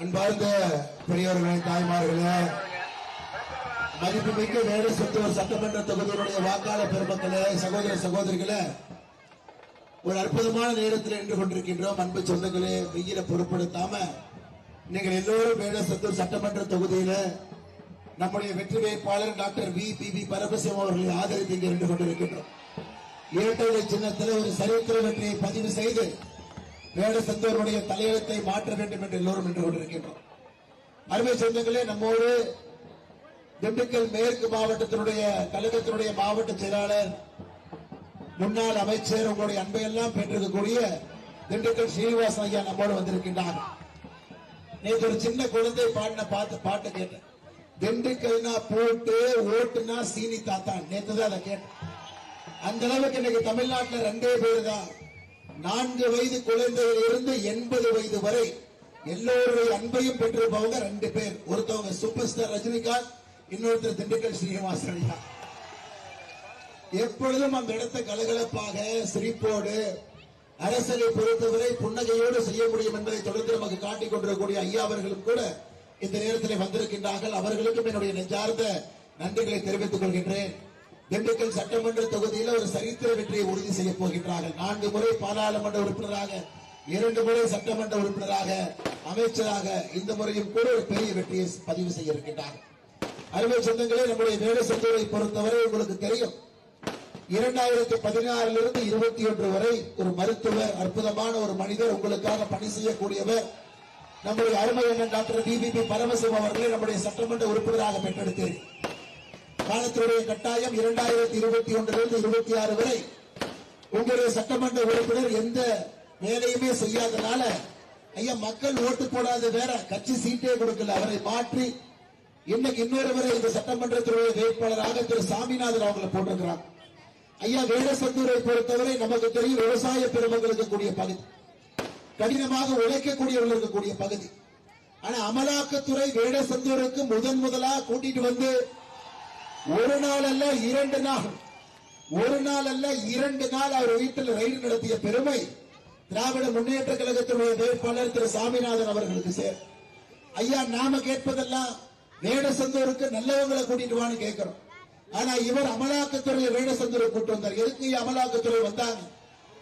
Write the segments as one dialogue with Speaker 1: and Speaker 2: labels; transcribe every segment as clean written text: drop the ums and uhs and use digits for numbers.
Speaker 1: அன்பார்ந்த பெரியவர்களே, தாய்மார்களே, மதிப்புமிக்க வேடசந்தூர் சட்டமன்ற தொகுதியினுடைய வாக்காளர் பெருமக்களே, சகோதர சகோதரிகளே, ஒரு அற்புதமான நேரத்தில் நின்று கொண்டிருக்கின்றோம். அன்பு சொந்தங்களே, வெயில பொருட்படுத்தாம நீங்கள் எல்லோரும் வேடசந்தூர் சட்டமன்ற தொகுதியில நம்முடைய வெற்றி வேட்பாளர் டாக்டர் வி.பி. பரமசிவம் அவர்களை ஆதரித்து இங்கே நின்று கொண்டிருக்கின்றோம். இரட்டை சின்னத்தில் ஒரு சரித்திர வெற்றியை பதிவு செய்து வேடசந்தூருடைய தலையெழுத்தை மாற்ற வேண்டும் என்று எல்லோரும் நின்று கொண்டிருக்கின்றோம். அருமை சொந்தங்களே, நம்மோடு திண்டுக்கல் மேற்கு மாவட்டத்தினுடைய கழகத்தினுடைய மாவட்ட செயலாளர், முன்னாள் அமைச்சர், உங்களுடைய அன்பையெல்லாம் பெற்றிருக்கக்கூடிய திண்டுக்கல் ஸ்ரீனிவாசன் ஐயா நம்மோடு வந்திருக்கின்றார். நேற்று ஒரு சின்ன குழந்தை பாடின பாட்டு கேட்டேன். திண்டுக்கல்னா போட்டு, ஓட்டுனா சீனி தாத்தான். நேற்று தான் அதை கேட்டேன். அந்த அளவுக்கு இன்னைக்கு தமிழ்நாட்டில் 2 பேர் தான். 4 வயது குழந்தையிலிருந்து 80 வயது வரை எல்லோருடைய அன்பையும் பெற்றிருப்பவங்க 2 பேர். ஒருத்தவங்க சூப்பர் ஸ்டார் ரஜினிகாந்த், இன்னொருத்தர் திண்டுக்கல் ஸ்ரீனிவாசன் ஐயா. எப்பொழுதும் அந்த இடத்தை கலகலப்பாக சிரிப்போடு, அரசியலை பொறுத்தவரை புன்னகையோடு செய்ய முடியும் என்பதை தொடர்ந்து நமக்கு காட்டிக் கொண்டிருக்கக்கூடிய ஐயா அவர்களும் கூட இந்த நேரத்தில் வந்திருக்கின்றார்கள். அவர்களுக்கும் என்னுடைய நெஞ்சார்ந்த நன்றிகளை தெரிவித்துக் கொள்கின்றேன். திண்டுக்கல் சட்டமன்ற தொகுதியில் ஒரு சரித்திர வெற்றியை உறுதி செய்ய போகின்றார்கள். 4 முறை பாராளுமன்ற உறுப்பினராக, 2 முறை சட்டமன்ற உறுப்பினராக, அமைச்சராக, இந்த முறையும் கூட ஒரு பெரிய வெற்றியை பதிவு செய்ய இருக்கின்றார்கள். அருமை சொந்தங்களே, நம்முடைய வேடசந்தூரை பொறுத்தவரை உங்களுக்கு தெரியும், 2016 21 வரை ஒரு மருத்துவர், அற்புதமான ஒரு மனிதர், உங்களுக்காக பணி செய்யக்கூடியவர், நம்முடைய அருமை அண்ணன் டாக்டர் வி.பி. பரமசிவம் அவர்களை நம்முடைய சட்டமன்ற உறுப்பினராக பெற்றெடுத்தேன். காலத்தினுடைய கட்டாயம் 2021 26 வரை உங்களுடைய சட்டமன்ற உறுப்பினர் எந்த வேலையுமே செய்யாதனால, ஐயா மக்கள் ஓட்டு போடாத வேற, கட்சி சீட்டே கொடுக்கல, அவரை மாற்றி இன்னைக்கு இன்னொருவரை இந்த சட்டமன்றத்தினுடைய வேட்பாளராக திரு சாமிநாதன் அவங்களை போட்டிருக்கிறார். ஐயா, வேடசந்தூரை பொறுத்தவரை நமக்கு தெரியும், விவசாய பெருமக்களுக்கு கூடிய பகுதி, கடினமாக உழைக்கக்கூடியவர்கள் இருக்கக்கூடிய பகுதி. ஆனா அமலாக்கத்துறை வேடசந்தூருக்கு முதலாக கூட்டிட்டு வந்து ஒரு நாள் அல்ல 2 நாள், ஒரு நாள் அல்ல 2 நாள் அவர் வீட்டில் ரைடு நடத்திய பெருமை திராவிட முன்னேற்ற கழகத்தினுடைய வேட்பாளர் திரு சாமிநாதன் அவர்களுக்கு சேர். ஐயா, நாம கேட்பதெல்லாம் வேடசந்தூருக்கு நல்லவங்களை கூட்டிட்டு வான்னு கேட்கிறோம். ஆனா இவர் அமலாக்கத்துறை வேடசந்தூரை கூட்டு வந்தார். எதுக்கு அமலாக்கத்துறை வந்தாங்க?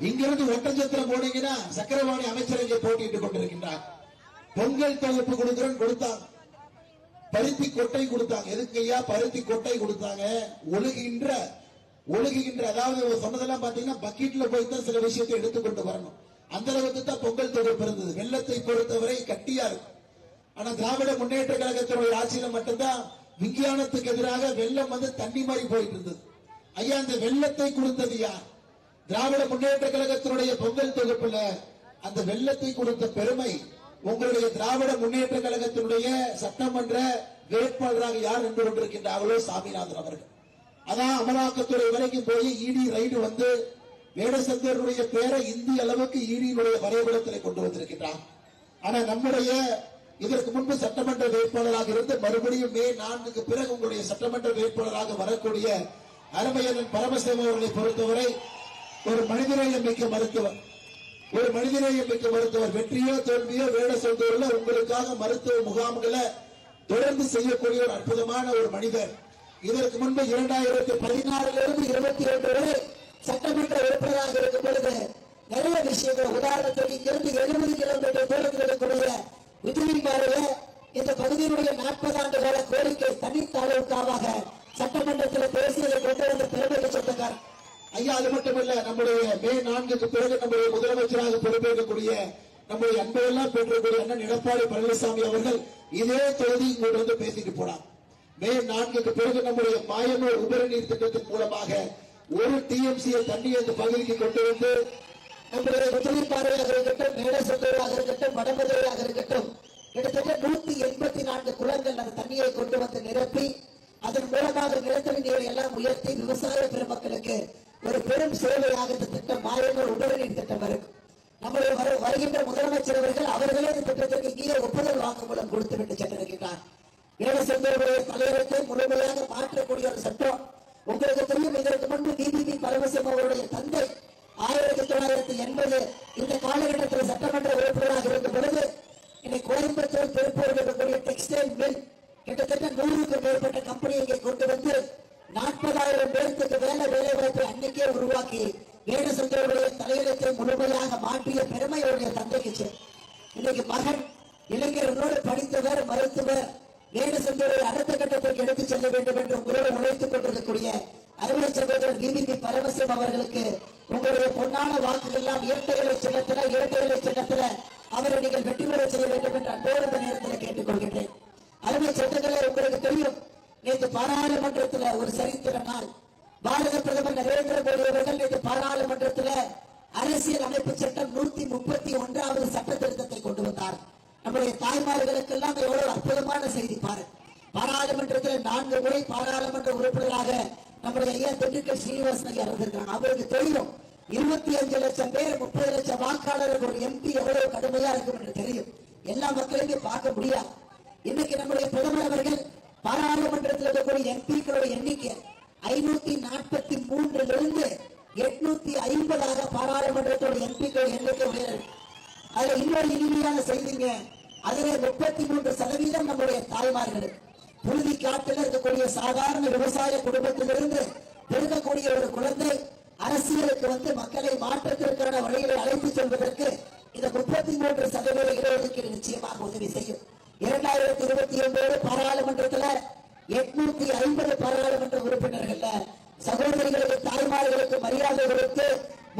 Speaker 1: இங்கிருந்து ஒட்டஞ்சத்திரம் போனீங்கன்னா சக்கரவாணி அமைச்சர் இங்கே போட்டியிட்டுக் கொண்டிருக்கின்றார். பொங்கல் தொகுப்பு கொடுக்கிறேன்னு கொடுத்தாங்க, பருத்தி கொட்டை கொடுத்தாங்க. எதுக்கு ஐயா பருத்தி கொட்டை கொடுத்தாங்க? ஒழுகுகின்ற அதாவது சொன்னதெல்லாம் பாத்தீங்கன்னா பக்கெட்ல போய் தான் சில விஷயத்தை எடுத்துக்கொண்டு வரணும். அந்த அளவுக்கு தான் பொங்கல் தொகுப்பு இருந்தது. வெள்ளத்தை பொறுத்தவரை கட்டியா இருக்கும். ஆனா திராவிட முன்னேற்ற கழகத்தினுடைய ஆட்சியில மட்டும்தான் விஞ்ஞானத்துக்கு எதிராக வெள்ளம் வந்து தண்ணி மாதிரி போயிட்டு இருந்தது. ஐயா, அந்த வெள்ளத்தை கொடுத்தது யார்? திராவிட முன்னேற்ற கழகத்தினுடைய பொங்கல் தொகுப்புல அந்த வெள்ளத்தை கொடுத்த பெருமை உங்களுடைய திராவிட முன்னேற்ற கழகத்தினுடைய சட்டமன்ற வேட்பாளராக யார் நின்று கொண்டிருக்கின்றார்களோ சாமிநாதன் அவர்கள். அதான் அமலாக்கத்துறை வரைக்கும் போய் இடி ரைடு வந்து வேடசந்தூருடைய பேரை இந்திய அளவுக்கு இடியினுடைய வரைபடத்தில் கொண்டு வந்திருக்கின்றார். ஆனா நம்முடைய இதற்கு முன்பு சட்டமன்ற வேட்பாளராக இருந்து மறுபடியும் மே 4க்கு பிறகு உங்களுடைய சட்டமன்ற வேட்பாளராக வரக்கூடிய அருமையண்ணன் பரமசிவம் அவர்களை பொறுத்தவரை ஒரு மனிதநேயம் மிக்க மருத்துவர், ஒரு மனிதநேயம் மிக்க மருத்துவர். வெற்றியோ தோல்வியோ வேடசந்தூர்ல உங்களுக்காக மருத்துவ முகாம்களை தொடர்ந்து செய்யக்கூடிய ஒரு அற்புதமான ஒரு மனிதர். இதற்கு முன்பு 2016 22 வரை சட்டமன்ற உறுப்பினராக இருக்கும் பொழுது நிறைய விஷயங்கள், உதாரணத்துக்கு இங்கிருந்து 70 கிலோமீட்டர் தூரத்தில் இருக்கக்கூடிய விஜயபாறையில இந்த பகுதியினுடைய 40 ஆண்டு கால கோரிக்கை தனித்தாளவுக்காக சட்டமன்றத்தில் பேசியதை கொண்டு வந்த பெருமையை சொந்தக்கார். ஐயா, அது மட்டுமல்ல, நம்முடைய மே 4க்கு பிறகு நம்முடைய முதலமைச்சராக பொறுப்பேற்கக்கூடிய நம்முடைய அன்பையெல்லாம் பெற்றக்கூடிய அண்ணன் எடப்பாடி பழனிசாமி அவர்கள் இதே தொகுதி இங்கிருந்து பேசிட்டு போனார். மே 4க்கு பிறகு நம்முடைய மாயனூர் உபரி நீர் திட்டத்தின் மூலமாக ஒரு டிஎம்சியை தண்ணி அந்த பகுதிக்கு கொண்டு வந்து நம்முடைய விஜயபாறையாக இருக்கட்டும், வேடசந்தூராக இருக்கட்டும், வடமதுரையாக இருக்கட்டும், கிட்டத்தட்ட 184 குளங்கள் அந்த தண்ணியை கொண்டு வந்து நிரப்பி அதன் மூலமாக நிலத்தடி நீரை எல்லாம் உயர்த்தி விவசாய பெருமக்களுக்கு ஒரு பெரும் சேவையாக இந்த திட்டம் மாயனூர் உபரி நீர் திட்டம் இருக்கும். நம்முடைய வருகின்ற முதலமைச்சர் அவர்களே இந்த திட்டத்திற்கு இங்கே ஒப்புதல் வாக்குமூலம் கொடுத்துவிட்டு சென்றிருக்கிறார். வேடசந்தூருடைய தலைவருக்கு முழுமையாக மாற்றக்கூடிய ஒரு சட்டம் உங்களுக்கு தெரியும். இதற்கு முன்பு வி.பி. பரமசிவம் அவருடைய தந்தை 1980 இந்த காலகட்டத்தில் சட்டமன்ற உறுப்பினராக இருந்த பொழுது
Speaker 2: இன்னைக்கு கோயம்புத்தூர் திருப்பூர் இருக்கக்கூடிய டெக்ஸ்டைல் மில் கிட்டத்தட்ட 100க்கும் மேற்பட்ட கம்பெனி இங்கே கொண்டு வந்து 40,000 பேருக்கு வேலை வாய்ப்பை அன்னைக்கே உருவாக்கி வேடசந்தருடைய தலையெழுத்தை முழுமையாக மாற்றிய பெருமையுடைய தந்தைக்கு இன்னைக்கு மகன் இளைஞர்களோடு படித்தவர் மருத்துவர் வேடசந்தருடைய அடுத்த கட்டத்திற்கு எடுத்துச் செல்ல வேண்டும் என்று உங்களோடு உழைத்துக் கொண்டிருக்கக்கூடிய அருமை சகோதரர் விபிபி பரமசிவம் அவர்களுக்கு உங்களுடைய பொன்னான வாக்குகள் எல்லாம் இரட்டைகளை சின்னத்துல அவரை நீங்கள் வெற்றி பெற செய்ய வேண்டும் என்று அன்போடு இந்த நேரத்தில் கேட்டுக்கொள்கின்றேன். அருமை சட்டங்களே, உங்களுக்கு தெரியும், நேற்று பாராளுமன்றத்தில் ஒரு சரித்திர நாள். பாரத பிரதமர் நரேந்திர மோடி அவர்கள் நேற்று பாராளுமன்றத்தில் அரசியல் அமைப்பு சட்டம் 131வது சட்ட திருத்தத்தை கொண்டு வந்தார். நம்முடைய தாய்மார்களுக்கெல்லாம் எவ்வளவு அற்புதமான செய்தி பாரு. பாராளுமன்றத்தில் 4 முறை பாராளுமன்ற உறுப்பினராக நம்முடைய ஐயா திண்டுக்கல் சீனிவாசன் ஐயா இருந்திருக்கிறாங்க. அவருக்கு தெரியும் 25 லட்சம் பேர் 30 லட்சம் வாக்காளர்கள் ஒரு எம்பி எவ்வளவு கடுமையா இருக்கும் என்று தெரியும். எல்லா மக்களையுமே பார்க்க முடியாது. இன்னைக்கு நம்முடைய பிரதமர் அவர்கள் பாராளுமன்றத்தில் இருக்கக்கூடிய எம்பிக்களுடைய எண்ணிக்கை 543 850 பாராளுமன்றத்தோட எம்பிக்கள் எண்ணிக்கை உயரும். அதுல இன்னொரு இனிமையான செய்திங்க, அதுல 33% நம்முடைய தாய்மார்கள் புழுதி காட்டில் இருக்கக்கூடிய சாதாரண விவசாய குடும்பத்திலிருந்து பிறக்கக்கூடிய ஒரு குழந்தை அரசியலுக்கு வந்து மக்களை மாற்றத்திற்கான வழிகளை அழைத்து செல்வதற்கு இந்த 33% இடஒதுக்கீடு நிச்சயமாக உதவி செய்யும். 2029 பாராளுமன்றத்தில் 850 பாராளுமன்ற உறுப்பினர்கள் சகோதரிகளுக்கு தாய்மார்களுக்கு மரியாதை கொடுத்து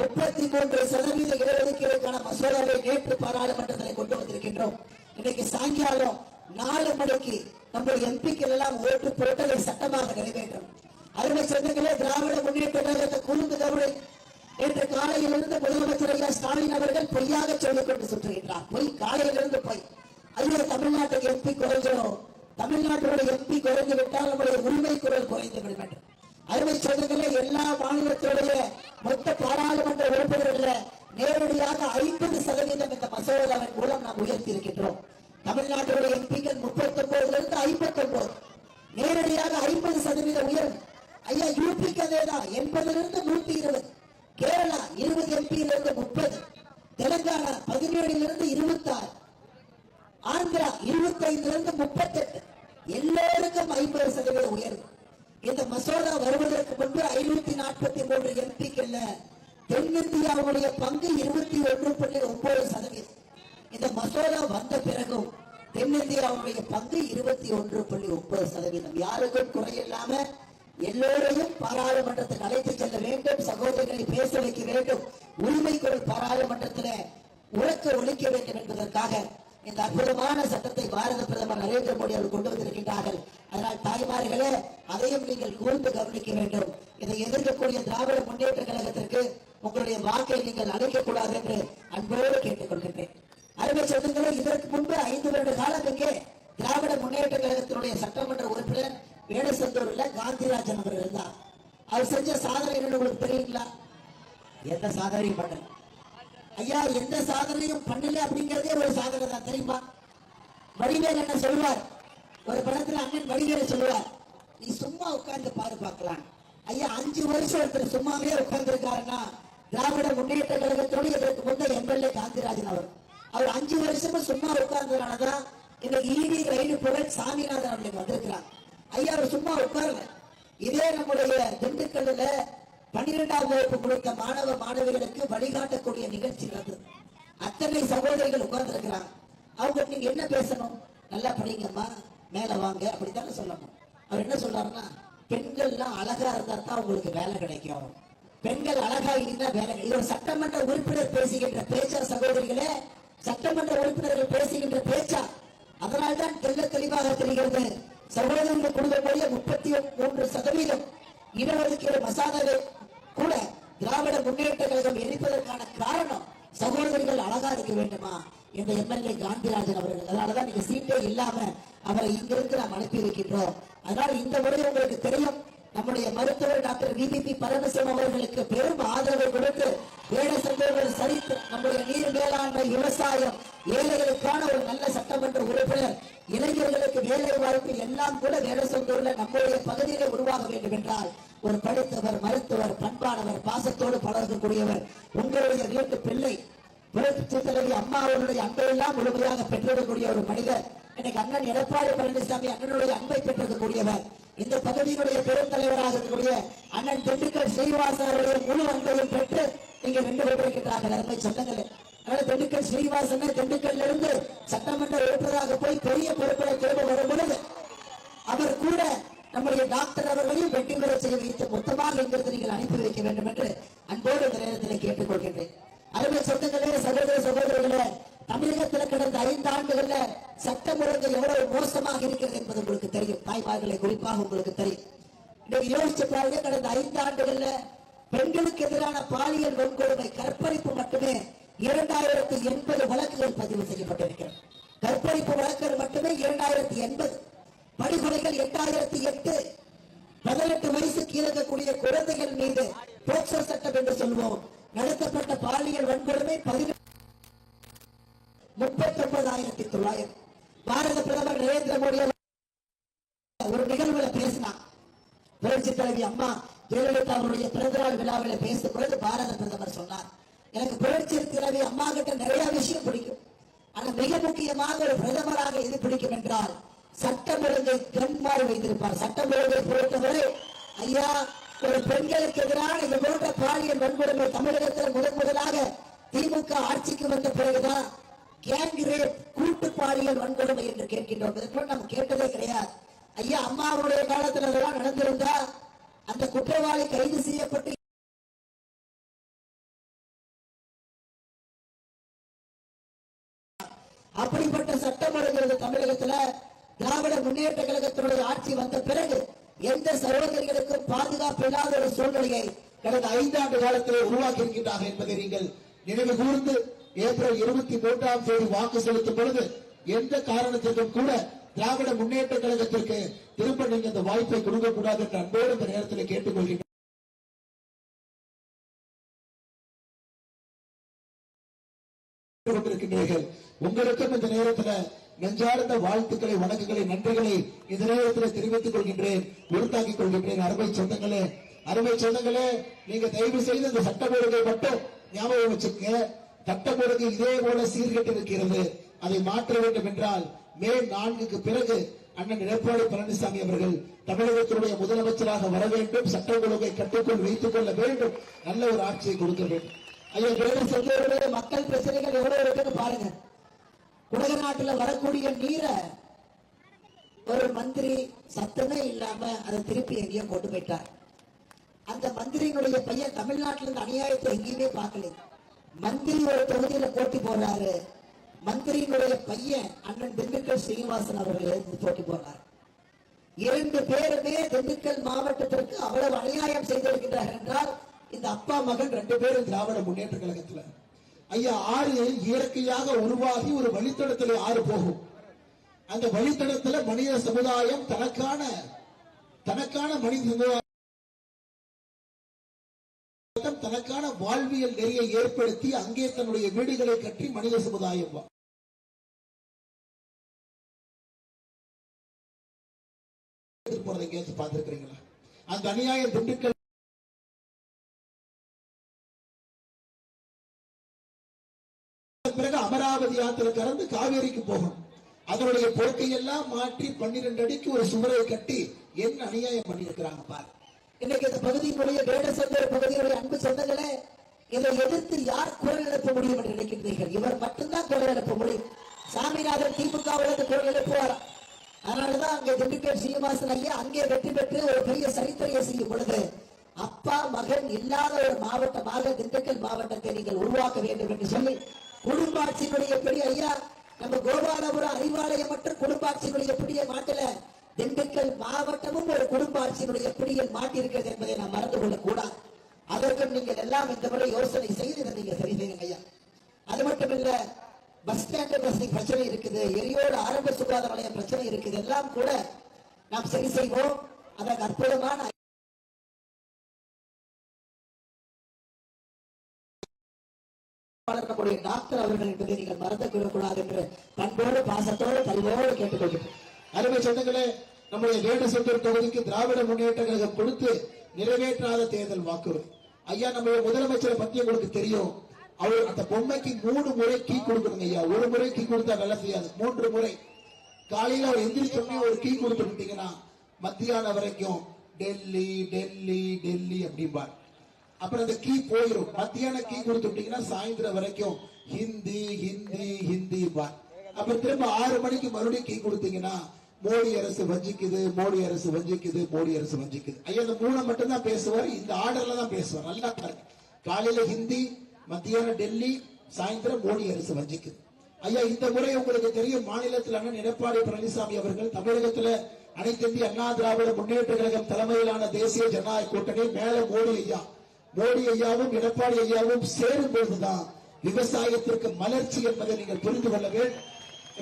Speaker 2: 33% இடஒதுக்கீடுக்கான மசோதாவை நேற்று பாராளுமன்றத்தில் கொண்டு வந்திருக்கின்றோம். இன்னைக்கு சாயங்காலம் 4 மணிக்கு நம்முடைய எம்பிக்கள் எல்லாம் ஓட்டு போட்டதை சட்டமாக நிறைவேற்றும். அருமை சொந்தங்களே, திராவிட முன்னேற்ற கழகத்தை கூர்ந்து கவலை நேற்று காலையிலிருந்து முதலமைச்சர் ஐயா ஸ்டாலின் அவர்கள் பொய்யாக சொல்லிக் கொண்டு சுற்றுகின்றார். பொய், காலையிலிருந்து பொய். ஐயோ, தமிழ்நாட்டுக்கு எம்பி குறைஞ்சிடும், தமிழ்நாட்டுடைய எம்பி குறைந்து விட்டால் நம்முடைய உரிமை குரல் குறைந்து விடும் என்று. அருமை சொந்தங்களே, எல்லா மாநிலத்தினுடைய மொத்த பாராளுமன்ற உறுப்பினர்கள் நேரடியாக 50% இந்த மசோதாவின் மூலம் நாம் உயர்த்தி இருக்கின்றோம். தமிழ்நாட்டுடைய எம்பிக்கள் 39 59 நேரடியாக 50% உயர்வு. ஐயா, யூபிக்கு அதேதான் 80 120, கேரளா 20 எம்பியிலிருந்து 30, தெலுங்கானா 17 26, ஆந்திரா 25 38, எல்லோருக்கும் 50% உயர்வு. இந்த மசோதா வருவதற்கு முன்பு 543 எம்பிக்கள் தென்னிந்தியாவுடைய பங்கு 21.9%. இந்த மசோதா வந்த பிறகும் தென்னிந்தியாவுடைய பங்கு 21.9%. யாருக்கும் குறையில்லாம எல்லோரையும் பாராளுமன்றத்தில் அழைத்து செல்ல வேண்டும். சகோதரர்களை பேச வைக்க வேண்டும். உரிமை குரல் பாராளுமன்றத்தில் உறக்க ஒழிக்க வேண்டும் என்பதற்காக இந்த அற்புதமான சட்டத்தை பாரத பிரதமர் நரேந்திர மோடி அவர்கள் கொண்டு வந்திருக்கின்றார்கள். அதனால் தாய்மார்களே, அதையும் நீங்கள் கூர்ந்து கவனிக்க வேண்டும். இதை எதிர்க்கக்கூடிய திராவிட முன்னேற்ற கழகத்திற்கு உங்களுடைய வாக்கை நீங்கள் அளிக்கக்கூடாது என்று அன்போடு கேட்டுக் கொள்கின்றேன். அருமை சொந்தங்களே, இதற்கு முன்பு 5 வருட காலம் இங்கே திராவிட முன்னேற்ற கழகத்தினுடைய சட்டமன்ற உறுப்பினர் வேடசந்தூர்ல காந்திராஜன் அவர்கள் இருந்தார். அவர் செஞ்ச சாதனை என்ன உங்களுக்கு தெரியுங்களா? எந்த சாதனையும் பண்ணல. ஐயா, எந்த சாதனையும் பண்ணல அப்படிங்கிறதே ஒரு சாதனை தான், தெரியுமா? வடிவேல் என்ன சொல்லுவார், ஒரு படத்துல அண்ணன் வடிவேல் சொல்லுவார், நீ சும்மா உட்கார்ந்து பாரு பார்க்கலாம். ஐயா, 5 வருஷம் ஒருத்தர் சும்மாவே உட்கார்ந்து இருக்காருன்னா திராவிட முன்னேற்ற கழகத்தோடு இதற்கு முந்தைய எம்எல்ஏ காந்திராஜன் அவர் 5 வருஷமும் சும்மா உட்கார்ந்ததுனாலதான் இன்னைக்கு இடி ரயில் புகழ் சாமிநாதன் அவர்கள் வந்திருக்கிறார். ஐயா, அவர் சும்மா உட்கார்ல. இதே நம்முடைய திண்டுக்கல்ல 12ஆம் வகுப்பு கொடுத்த மாணவ மாணவிகளுக்கு வழிகாட்டக்கூடிய நிகழ்ச்சி நடந்தது. அத்தனை சகோதரிகள் உட்கார்ந்து இருக்கிறாங்க. அவங்க நீங்க என்ன பேசணும், நல்லா படிங்கம்மா, மேல வாங்க, அப்படித்தானே சொல்லணும். அவர் என்ன சொல்றாருன்னா, பெண்கள்லாம் அழகா இருந்தா தான் உங்களுக்கு வேலை கிடைக்கும், பெண்கள் அழகா இருந்தா வேலை. இவர் சட்டமன்ற உறுப்பினர் பேசுகின்ற பேச்சா சகோதரிகளே, சட்டமன்ற உறுப்பினர்கள் பேசுகின்ற பேச்சா. அதனால்தான் தெல்ல தெளிவாக தெரிகிறது, சகோதரர்கள் கொடுக்கக்கூடிய 33% இடஒதுக்கீடு மசோதாவை கூட திராவிட முன்னேற்ற கழகம் எரிப்பதற்கான காரணம் சகோதரிகள் அழகா இருக்க வேண்டுமா என்ற எம்எல்ஏ காந்திராஜன் அவர்கள். அதனாலதான் நீங்க சீட்டே இல்லாம அவரை இங்கிருந்து நாம் அனுப்பி வைக்கின்றோம். அதனால இந்த முறை உங்களுக்கு தெரியும், நம்முடைய மருத்துவர் டாக்டர் விபிபி பரமசிவம் அவர்களுக்கு பெரும் ஆதரவை கொடுத்து வேடசந்தூர்கள் சரித்து நம்முடைய நீர் மேலாண்மை, விவசாயம், ஏழைகளுக்கான ஒரு நல்ல சட்டமன்ற உறுப்பினர், இளைஞர்களுக்கு வேலை வாய்ப்பு எல்லாம் கூட வேடசந்தூர்ல நம்முடைய பகுதியிலே உருவாக வேண்டும் என்றால் ஒரு படித்தவர், மருத்துவர், பண்பானவர், பாசத்தோடு பழகக்கூடியவர், உங்களுடைய வீட்டு பிள்ளை புரட்சி தலைவி அம்மா அவர்களுடைய அன்பையெல்லாம் முழுமையாக பெற்றிருக்கக்கூடிய ஒரு மனிதர். இன்னைக்கு அண்ணன் எடப்பாடி பழனிசாமி அண்ணனுடைய அன்பை பெற்றிருக்கக்கூடியவர். இந்த பகுதியினுடைய பெருந்தலைவராக இருக்கக்கூடிய அண்ணன் திண்டுக்கல் ஸ்ரீனிவாசன் அவருடைய முழு அன்பையும் பெற்று இங்க வென்று கொண்டிருக்கிறார்கள். அருமை சொந்தங்களே, அதனால திண்டுக்கல் ஸ்ரீனிவாசன் திண்டுக்கல்ல இருந்து சட்டமன்ற உறுப்பினராக போய் பெரிய பொறுப்புகளை தேர்வு வரும் பொழுது அவர் கூட நம்முடைய டாக்டர் அவர்களையும் வெற்றி பெற செய்ய வைத்து மொத்தமாக இங்கிருந்து நீங்கள் அனுப்பி வைக்க வேண்டும் என்று அன்போடு இந்த நேரத்தில் கேட்டுக் கொள்கின்றேன். அருமை சொந்தங்களே, சகோதர சகோதரர்களே, தமிழகத்தில் கடந்த 5 ஆண்டுகள்ல சட்டம் ஒழுங்கு எவ்வளவு மோசமாக இருக்கிறது என்பது உங்களுக்கு தெரியும். தாய்மார்களை குறிப்பாக உங்களுக்கு தெரியும். இன்னைக்கு யோசிச்சு பாருங்க, கடந்த 5 ஆண்டுகள்ல பெண்களுக்கு எதிரான பாலியல் வன்கொடுமை கற்பழிப்பு மட்டுமே 2080 வழக்குகள் பதிவு செய்யப்பட்டிருக்கிறது. கற்பழிப்பு வழக்குகள் மட்டுமே 2080, படுகொலைகள் 8008. 18 வயசுக்கு இருக்கக்கூடிய குழந்தைகள் மீது போக்சோ சட்டம் என்று சொல்வோம் நடத்தப்பட்ட பாலியல் வன்கொடுமை 39,900. பாரத பிரதமர் நரேந்திர மோடி ஒரு நிகழ்வுல பேசினார். புரட்சி தலைவி அம்மா ஜெயலலிதா அவருடைய பிறந்தநாள் விழாவில் பேசும் பொழுது பாரத பிரதமர் சொன்னார், எனக்கு புரட்சி தலைவி அம்மா கிட்ட நிறைய விஷயம் பிடிக்கும், ஆனா மிக முக்கியமாக ஒரு பிரதமராக எது பிடிக்கும் என்றால் சட்டம் ஒழுங்கை கண்மாறி வைத்திருப்பார். சட்டம் ஒழுங்கை பொறுத்தவரை ஐயா, ஒரு பெண்களுக்கு எதிரான இது போன்ற பாலியல் வன்கொடுமை தமிழகத்தில் முதலாக திமுக ஆட்சிக்கு வந்த பிறகுதான் கேங் ரேப், கூட்டு பாலியல் வன்கொடுமை என்று கேட்கின்றோம். நம்ம கேட்டதே கிடையாது. ஐயா, அம்மா அவருடைய காலத்தில் அதெல்லாம் நடந்திருந்தா அந்த குற்றவாளி கைது செய்யப்பட்டு அப்படிப்பட்ட சட்டம் வருகிறது தமிழகத்துல. திராவிட முன்னேற்ற கழகத்தினுடைய ஆட்சி வந்த பிறகு எந்த சகோதரிகளுக்கும் பாதுகாப்பு இல்லாத ஒரு சூழ்நிலையை
Speaker 1: கடந்த 5 ஆண்டு காலத்திலே உருவாக்கி இருக்கின்றார்கள் என்பதை நீங்கள் நினைவு கூர்ந்து ஏப்ரல் 23ஆம் தேதி வாக்கு செலுத்தும் பொழுது எந்த காரணத்திற்கும் கூட திராவிட முன்னேற்ற கழகத்திற்கு திரும்ப நீங்க இந்த வாய்ப்பை கொடுக்க கூடாது என்ற அன்போடு இந்த நேரத்தில் கேட்டுக்கொள்கின்றனர். உங்களுக்கும் இந்த நேரத்தில் நெஞ்சார்ந்த வாழ்த்துக்களை, வணக்கங்களை, நன்றிகளை இந்த நேரத்தில் தெரிவித்துக் கொள்கின்றேன், உறுத்தாக்கிக் கொள்கின்றேன். அருமை சொந்தங்களே, நீங்க தயவு செய்து இந்த சட்டம் ஒழுங்கை மட்டும் ஞாபகம் வச்சுக்க. சட்டம் ஒழுங்கு இதே போல சீர்கெட்டு இருக்கிறது. அதை மாற்ற வேண்டும் என்றால் மே 4க்கு பிறகு அண்ணன் எடப்பாடி பழனிசாமி அவர்கள் தமிழகத்தினுடைய முதலமைச்சராக வர வேண்டும். சட்டம் ஒழுங்கை கட்டுக்குள் வைத்துக் கொள்ள வேண்டும். நல்ல ஒரு ஆட்சியை கொடுக்க வேண்டும்.
Speaker 2: ஐயா, வேறு சொல்லுடைய மக்கள் பிரச்சனைகள் எவ்வளவு இருக்குன்னு பாருங்க. உலக நாட்டில் வரக்கூடிய நீரை ஒரு மந்திரி சத்தமே இல்லாம அதை திருப்பி எங்கேயோ கொண்டு போயிட்டார். அந்த மந்திரியினுடைய பையன் தமிழ்நாட்டில் இந்த அநியாயத்தை எங்கேயுமே பார்க்கல. மந்திரி ஒரு தொகுதியில போட்டி போடுறாரு, மந்திரியினுடைய பையன் அண்ணன் திண்டுக்கல் ஸ்ரீனிவாசன் அவர்கள் போட்டி போடுறார். 2 பேருமே திண்டுக்கல் மாவட்டத்திற்கு அவ்வளவு அநியாயம் செய்திருக்கிறார்கள் என்றால் இந்த அப்பா மகன் 2 பேரும் திராவிட முன்னேற்ற கழகத்தில். ஐயா, ஆறு இயற்கையாக உருவாகி ஒரு வழித்தடத்தில் ஆறு போகும். அந்த வழித்தடத்தில் மனித சமுதாயம் தனக்கான மனித சமுதாயம் தனக்கான வாழ்வியல் நெறியை ஏற்படுத்தி அங்கே தன்னுடைய வீடுகளை கட்டி மனித சமுதாயம் போறதை கேட்டு பார்த்திருக்கிறீங்களா? அந்த அநியாயம் திண்டுக்கல் பிறகு அமராவதி ஆற்றில கலந்து காவேரிக்கு போகணும். அதனுடைய போக்கை எல்லாம் மாற்றி 12 அடிக்கு ஒரு சுவரை கட்டி என்ன அநியாயம் பண்ணியிருக்கிறாங்க பாரு. இன்னைக்கு இந்த பகுதியினுடைய வேடசந்தர் பகுதியுடைய அன்பு சொந்தங்களே, இதை எதிர்த்து யார் குரல் எழுப்ப முடியும் என்று நினைக்கின்றீர்கள்? இவர் மட்டும்தான் குரல் எழுப்ப முடியும். சாமிநாதன் திமுகவிலிருந்து குரல் எழுப்புவார். அதனாலதான் அங்கே திண்டுக்கல் ஸ்ரீனிவாசன் ஐயா அங்கே வெற்றி பெற்று ஒரு பெரிய சரித்திரையை செய்யும் பொழுது அப்பா மகன் இல்லாத ஒரு மாவட்டமாக திண்டுக்கல் மாவட்டத்தை நீங்கள் உருவாக்க வேண்டும் என்று சொல்லி குடும்பாட்சியினுடைய பெரிய ஐயா நம்ம கோபாலபுரம் அறிவாலயம் மற்றும் குடும்பாட்சியினுடைய பெரிய மாட்டல திண்டுக்கல் மாவட்டமும் ஒரு குடும்பாட்சியினுடைய பிடியில் மாட்டிருக்கிறது என்பதை நாம் மறந்து கொள்ளக் கூடாது. அதற்கும் நீங்கள் எல்லாம் இந்த முறை யோசனை செய்து நீங்க சரி செய்யுங்க ஐயா. அது மட்டும் இல்ல, பஸ் ஸ்டாண்ட் பிரச்சனை இருக்குது, எரியோடு ஆரம்ப சுகாதார நிலைய பிரச்சனை இருக்குது, எல்லாம் கூட நாம் சரி செய்வோம். அதற்கு அற்புதமான நம்முடைய டாக்டர் அவர்கள் என்பதை நீங்கள் மறந்து கொள்ளக்கூடாது என்று பண்போடு பாசத்தோடு பரிவோடு கேட்டுக்கொள்கிறேன்.
Speaker 1: அருமை சொந்தங்களே, நம்முடைய வேடசந்தூர் தொகுதிக்கு திராவிட முன்னேற்ற கழகம் கொடுத்து நிறைவேற்றாத தேர்தல் வாக்குறுதி. ஐயா, நம்முடைய முதலமைச்சரை பற்றி உங்களுக்கு தெரியும். அவர் அந்த பொம்மைக்கு 3 முறை கீ கொடுக்கணுங்க ஐயா. ஒரு முறை கீ கொடுத்தா வேலை செய்யாது, 3 முறை. காலையில அவர் எந்திரிச்சோடனே ஒரு கீ கொடுத்துட்டீங்கன்னா மத்தியானம் வரைக்கும் டெல்லி டெல்லி டெல்லி அப்படிம்பார். அப்புறம் அந்த கீ போயிடும். மத்தியானம் கீ கொடுத்துட்டீங்கன்னா சாயந்தரம் வரைக்கும் ஹிந்தி ஹிந்தி ஹிந்தி பார். அப்புறம் திரும்ப 6 மணிக்கு மறுபடியும் கீ கொடுத்தீங்கன்னா மோடி அரசு வஞ்சிக்குது, மோடி அரசு வஞ்சிக்குது, மோடி அரசு வஞ்சிக்குது. ஐயா இந்த 3 மட்டும் தான் பேசுவார், இந்த ஆர்டர்ல தான் பேசுவார். நல்லா பாருங்க, காலையில ஹிந்தி, மத்தியானம் டெல்லி, சாயந்தரம் மோடி அரசு வஞ்சிக்குது. ஐயா இந்த முறை உங்களுக்கு தெரியும், மாநிலத்தில் அண்ணன் எடப்பாடி பழனிசாமி அவர்கள், தமிழகத்துல அனைத்து இந்திய அண்ணா திராவிட முன்னேற்ற கழகம் தலைமையிலான தேசிய ஜனநாயக கூட்டணி மேல மோடி ஐயாவும் எடப்பாடி ஐயாவும் சேரும் போதுதான் விவசாயத்திற்கு மலர்ச்சி என்பதை நீங்கள் புரிந்து கொள்ள வேண்டும்.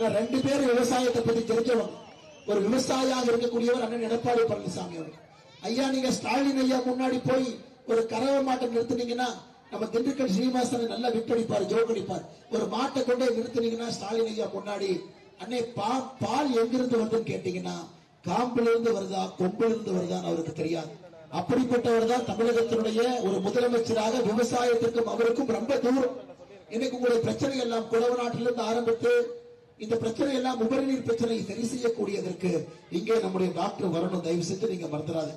Speaker 1: 2 பேரும் விவசாயத்தை பத்தி தெரிஞ்சவங்க. ஒரு விவசாயியாக இருக்கக்கூடியவர் அண்ணன் எடப்பாடி பழனிசாமி அவர்கள். ஐயா நீங்க ஸ்டாலின் ஐயா முன்னாடி போய் ஒரு கறவை மாட்டை நிறுத்தினீங்கன்னா நம்ம திண்டுக்கல் ஸ்ரீனிவாசனை நல்லா விட்டடிப்பார், ஜோக்கடிப்பார். ஒரு மாட்டை கொண்டே நிறுத்தினீங்கன்னா ஸ்டாலின் ஐயா முன்னாடி, அண்ணே பால் எங்கிருந்து வருதுன்னு கேட்டீங்கன்னா காம்புல இருந்து வருதா கொம்புல இருந்து வருதான்னு அவருக்கு தெரியாது. அப்படிப்பட்டவர் தான் தமிழகத்தினுடைய ஒரு முதலமைச்சராக விவசாயத்திற்கும் அவருக்கும் ரொம்ப தூரம். இன்னைக்கு உங்களுடைய பிரச்சனை எல்லாம் குளவு நாட்டிலிருந்து ஆரம்பித்து இந்த பிரச்சனை எல்லாம் உபரிநீர் பிரச்சனையை சரி செய்யக்கூடியதற்கு இங்கே நம்முடைய டாக்டர் வரணும். தயவு செஞ்சு நீங்க மறந்துடாது.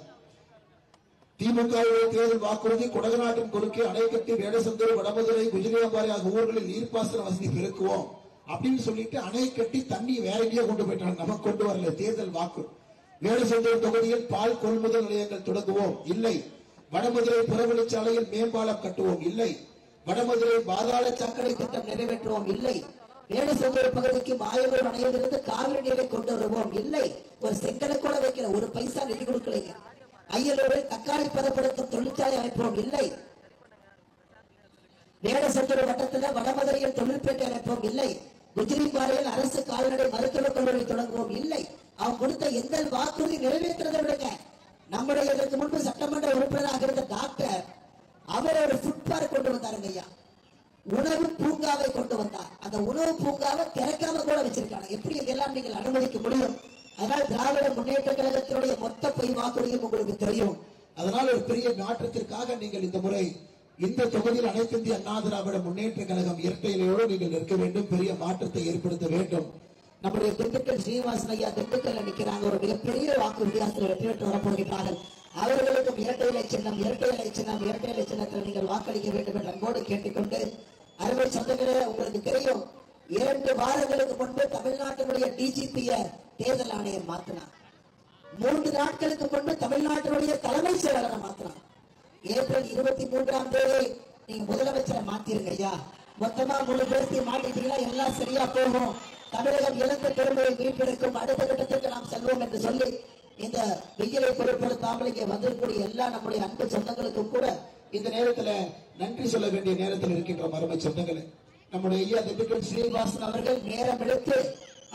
Speaker 1: திமுக தேர்தல் வாக்குறுதி கொடகநாட்டின் குறுக்கே அணை கட்டி வேடசந்தூர், வடமதுரை, குஜிலியாம்பாறை ஆகிய ஊர்களில் நீர்ப்பாசன வசதி பெருக்குவோம் அப்படின்னு சொல்லிட்டு அணை கட்டி தண்ணி வேற எங்கேயோ கொண்டு போயிட்டாங்க, நமக்கு கொண்டு வரல. தேர்தல் வாக்கு. வேடசந்தூர் தொகுதியில் பால் கொள்முதல் நிலையங்கள் தொடங்குவோம், இல்லை. வடமதுரை புறவழிச்சாலையில் மேம்பாலம் கட்டுவோம், இல்லை. வடமதுரை பாதாள சாக்கடை திட்டம் நிறைவேற்றுவோம், இல்லை. வேடசந்தூர் பகுதிக்கு மாயவரம் அணையிலிருந்து காவிரி நீரை கொண்டு வருவோம், இல்லை. ஒரு செங்கலை கூட வைக்கல, ஒரு பைசா நிதி கொடுக்கலைங்க. அயலூரில் தக்காளி பதப்படுத்தும் தொழிற்சாலை அமைப்போம், இல்லை. வேடசந்தூர் வட்டத்தில் வடமதுரையில் தொழிற்பேட்டை அமைப்போம், இல்லை. குஜிலிபாறையில் அரசு கால்நடை மருத்துவக் கல்லூரி தொடங்குவோம், இல்லை. அவங்க கொடுத்த எந்த வாக்குறுதி நிறைவேற்றதை விடுங்க. நம்முடைய இதற்கு முன்பு சட்டமன்ற உறுப்பினராக இருந்த டாக்டர் அவர் ஒரு ஃபுட் பார்க் கொண்டு வந்தாருங்க ஐயா. உணவு பூங்காவை கொண்டு வந்தார். அந்த உணவு பூங்காவை திறக்காம கூட வச்சிருக்காங்க. எப்படி இதெல்லாம் நீங்கள் அனுமதிக்க முடியும்? அதனால் திராவிட முன்னேற்ற கழகத்தினுடைய மொத்த பொய் வாக்குறுதியும் உங்களுக்கு தெரியும். அதனால் ஒரு பெரிய மாற்றத்திற்காக நீங்கள் இந்த முறை இந்த தொகுதியில் அனைத்து இந்திய அண்ணா திராவிட முன்னேற்ற கழகம் இரட்டையிலையோடு நீங்கள் நிற்க வேண்டும், பெரிய மாற்றத்தை ஏற்படுத்த வேண்டும். நம்முடைய திண்டுக்கல் ஸ்ரீனிவாசன் ஐயா திண்டுக்கல்ல நிற்கிறாங்க, ஒரு மிகப்பெரிய வாக்கு வித்தியாசத்தில் வெற்றி பெற்று வரப்போகிறார்கள். அவர்களுக்கும் இரட்டை இலை சின்னத்தில் நீங்கள் வாக்களிக்க வேண்டும் என்று அன்போடு கேட்டுக்கொண்டு, அறுவை சொந்தங்களே உங்களுக்கு தெரியும், 2 வாரங்களுக்கு முன்பு தமிழ்நாட்டினுடைய டிஜிபிய தேர்தல் ஆணையம் மாற்றினார். 3 நாட்களுக்கு முன்பு தமிழ்நாட்டினுடைய தலைமை செயலரை மாற்றினார். ஏப்ரல் 23ஆம் தேதி நீங்க முதலமைச்சரை மாத்திருங்க ஐயா. மொத்தமா 3 பேர்த்தையும் மாட்டிட்டீங்கன்னா எல்லாம் சரியா போகும். தமிழகம் இழந்த பெருமையை மீட்டெடுக்கும் அடுத்த கட்டத்திற்கு நாம் செல்வோம் என்று சொல்லி, இந்த வெயிலை பொருட்படுத்தாமல் இங்கே வந்திருக்கக்கூடிய எல்லா நம்முடைய அன்பு சொந்தங்களுக்கும் கூட இந்த நேரத்தில் நன்றி சொல்ல வேண்டிய நேரத்தில் இருக்கின்ற அருமை சொந்தங்களே, நம்முடைய ஐயா திண்டுக்கல் ஸ்ரீனிவாசன் அவர்கள் நேரம் எடுத்து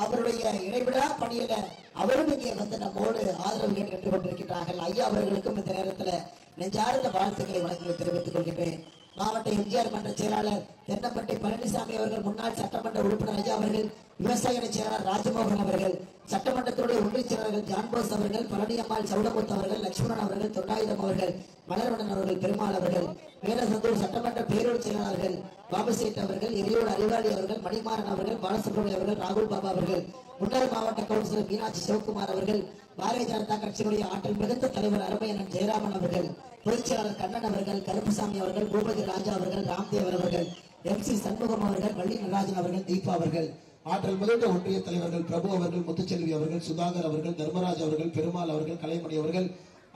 Speaker 1: அவருடைய இடைவிடா பணியில அவரும் இங்கே வந்து நம்மோடு ஆதரவு கேட்டு கொண்டிருக்கிறார்கள். ஐயா அவர்களுக்கும் இந்த நேரத்தில் நெஞ்சார்ந்த வாழ்த்துக்களை வழங்கி தெரிவித்துக் கொள்கின்றேன். மாவட்ட எம்ஜிஆர் மன்ற செயலாளர் தென்னப்பட்டி பழனிசாமி அவர்கள், முன்னாள் சட்டமன்ற உறுப்பினர் ஐயா அவர்கள், விவசாய செயலாளர் ராஜமோகன் அவர்கள், சட்டமன்றத்துடைய ஒன்றிய செயலாளர்கள் ஜான்போஸ் அவர்கள், பழனியம்மாள் சவுடமுத்து அவர்கள், லட்சுமணன் அவர்கள், தொண்டாயுதம் அவர்கள், மலர்வண்ணன் அவர்கள், பெருமாள் அவர்கள், வேடசந்தூர் சட்டமன்ற பேரூர் செயலாளர்கள் பாபுசேட் அவர்கள், எரியோடு அறிவாளி அவர்கள், மணிமாறன் அவர்கள், பாலசுப்ரமணியம் அவர்கள், ராகுல் பாபா அவர்கள், முன்னாள் மாவட்ட கவுன்சிலர் மீனாட்சி சிவகுமார் அவர்கள், பாரதிய ஜனதா கட்சியினுடைய ஆற்றல் மிகுந்த தலைவர் அருமையனன் ஜெயராமன் அவர்கள், பொதுச்செயலாளர் கண்ணன் அவர்கள், கருப்புசாமி அவர்கள், பூபதி ராஜா அவர்கள், ராம்தேவர் அவர்கள், MC சண்முகம் அவர்கள், வள்ளி நடராஜன் அவர்கள், தீபா அவர்கள், ஆற்றல் மிகுந்த ஒன்றிய தலைவர்கள் பிரபு அவர்கள், முத்துச்செல்வி அவர்கள், சுதாகர் அவர்கள், தர்மராஜ் அவர்கள், பெருமாள் அவர்கள், கலைமணி அவர்கள்,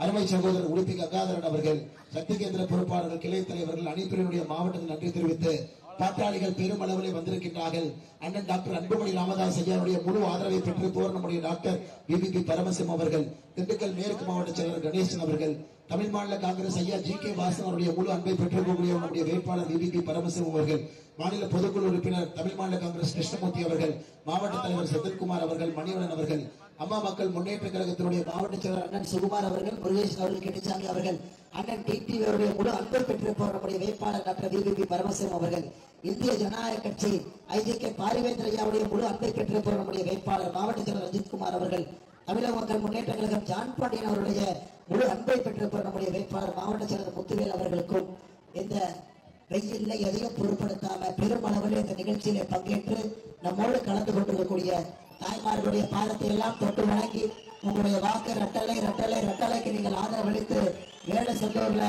Speaker 1: அருமை சகோதரர் உடுப்பி கங்காதரன் அவர்கள், சக்தி கேந்திர பொறுப்பாளர்கள், கிளை தலைவர்கள் அனைவருடைய மாவட்டத்தில் நன்றி தெரிவித்து, பாட்டாளிகள் பெருமளவில் வந்திருக்கின்றார்கள். அண்ணன் டாக்டர் அன்புமணி ராமதாஸ் ஐயாவுடைய முழு ஆதரவை பெற்று போர் நம்முடைய டாக்டர் VVP பரமசிவம் அவர்கள், திண்டுக்கல் மேற்கு மாவட்ட செயலர் கணேசன் அவர்கள், தமிழ் மாநில காங்கிரஸ் ஐயா GK வாசன் அவருடைய முழு அன்பை பெற்றுக்கூடிய நம்முடைய வேட்பாளர் VVP பரமசிவம் அவர்கள், மாநில பொதுக்குழு உறுப்பினர் தமிழ் மாநில காங்கிரஸ் கிருஷ்ணமூர்த்தி அவர்கள், மாவட்ட தலைவர் செந்தில்குமார் அவர்கள், மணிவண்ணன் அவர்கள், அம்மா மக்கள் முன்னேற்ற கழகத்தினுடைய மாவட்ட செயலர் அண்ணன் சுகுமார் அவர்கள், முருகேசன் அவர்கள், கெட்டிசாமி அவர்கள், அண்ணன் டிடிவியுடைய முழு அன்பை பெற்று நம்முடைய வேட்பாளர் டாக்டர் VVP பரமசிவம் அவர்கள், இந்திய ஜனநாயக கட்சி IJK பாரிவேந்தர் ஐயாவுடைய முழு அன்பை பெற்று நம்முடைய வேட்பாளர் மாவட்ட செயலர் அஜித்குமார் அவர்கள், தமிழக மக்கள் முன்னேற்ற கழகம் ஜான் பாண்டியன் அவருடைய முழு அன்பை பெற்று நம்முடைய வேட்பாளர் மாவட்ட செயலர் முத்துவேல் அவர்களுக்கும், இந்த
Speaker 2: வெயில்ல எதையும் பொருட்படுத்தாம பெருமளவில் இந்த நிகழ்ச்சியில பங்கேற்று நம்மோடு கலந்து கொண்டிருக்கக்கூடிய தாய்மார்களுடைய பாதத்தை எல்லாம் தொட்டு வணங்கி உங்களுடைய வாக்கு ரெட்டலைக்கு நீங்கள் ஆதரவளித்து வேடசந்தூர்ல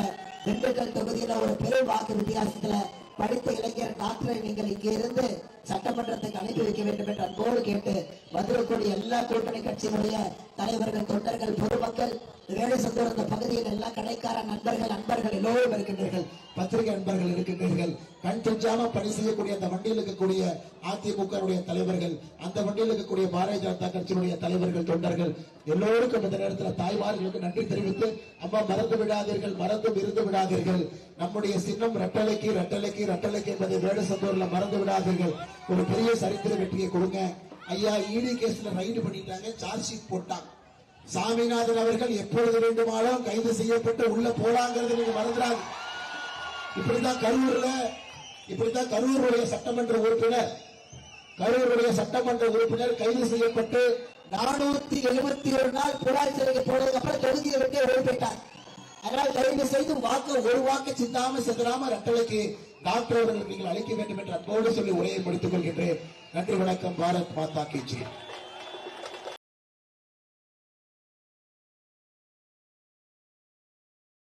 Speaker 2: திண்டுக்கல் தொகுதியில ஒரு பெரும் வாக்கு வித்தியாசத்துல படித்த இளைஞர் டாக்டரை நீங்கள் இங்கே இருந்து சட்டமன்றத்துக்கு அனுப்பி வைக்க வேண்டும் என்று அன்போடு கேட்டு வந்திருக்கக்கூடிய எல்லா கூட்டணி கட்சியினுடைய தலைவர்கள், தொண்டர்கள், பொதுமக்கள், வேடசந்தூர் இந்த பகுதியில் எல்லா கடைக்கார நண்பர்கள் எல்லோரும் இருக்கின்றீர்கள், பத்திரிகை நண்பர்கள் இருக்கின்றீர்கள். கண் துஞ்சாம பணி செய்யக்கூடிய அந்த வண்டியில் இருக்கக்கூடிய அதிமுக தலைவர்கள், அந்த வண்டியில் இருக்கக்கூடிய பாரதிய ஜனதா கட்சியினுடைய தலைவர்கள், தொண்டர்கள் எல்லோருக்கும் இந்த நேரத்தில் தாய்மார்களுக்கு நன்றி தெரிவித்து, அம்மா மறந்து இருந்து விடாதீர்கள். நம்முடைய சின்னம் ரெட்டலைக்கு என்பதை வேடசந்தூர்ல மறந்து விடாதீர்கள். ஒரு பெரிய சரித்திர வெற்றியை கொடுங்க. ஐயா இடி கேஸ்ல ரைடு பண்ணிட்டாங்க, சார்ஜ் ஷீட் போட்டாங்க. சாமிநாதன் அவர்கள் எப்பொழுது வேண்டுமானாலும் கைது செய்யப்பட்டு உள்ள போலாங்கிறது நீங்க மறந்துடாங்க. இப்படித்தான் கரூருடைய சட்டமன்ற உறுப்பினர் கைது செய்யப்பட்டு 471 நாள் புகார் சிறைக்கு போனதுக்கு அப்புறம் தொகுதியை விட்டு ஓடிவிட்டார். அதனால் தயவு செய்து ஒரு வாக்கு சிந்தாம ரெட்டலைக்கு டாக்டர் அவர்கள் நீங்கள் அளிக்க வேண்டும் என்று அன்போடு சொல்லி உரையை முடித்துக் கொள்கின்றேன். நன்றி, வணக்கம். பாரத் மாதா கி ஜெய்.